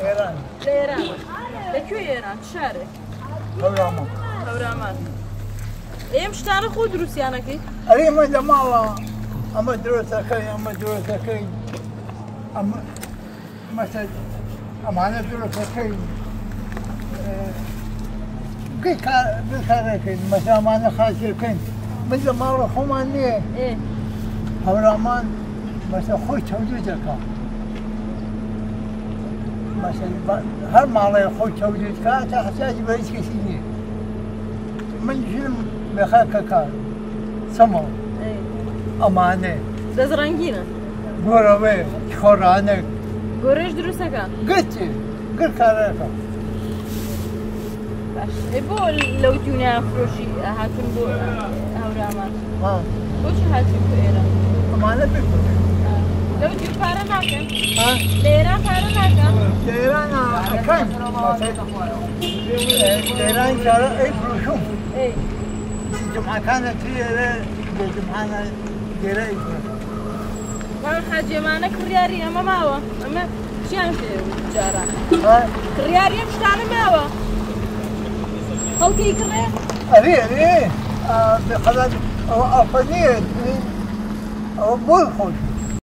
إيران. لإيران. لكوي إيران شارك. هورامان. هورامان. إيه مش تعرف خود روسيانا كي؟ أري ما جماعة أما دروسة كي أما مثلا أما أنا دروسة كي كي كار كي مثلا ما أنا خاطر كي من جماعة خمانية. إيه. هورامان مثلا خوي توجد كا. مثلا هر مالي خوي توجد كا تحتاج بريش كسيني. من فيلم بخاك سمو أمانة دزرانجينا غوروي خورانك غوريش دروسكا قلت كارك باش إبو لو توني أفروشي هاتون بو هورامان بوش هاتون بو إيران أمانة بيكون لو جو فارا ناكن لإيران فارا ناكن لإيران أكان لإيران شارع أي فروشهم جمعة كانت هي جمعة ديري ما حاجة معنا كرياري أما ماوا أما شيء في جارا كرياري مش تعلم ماوا خلقي كريه أري بخلاص أفنيت أو بول خود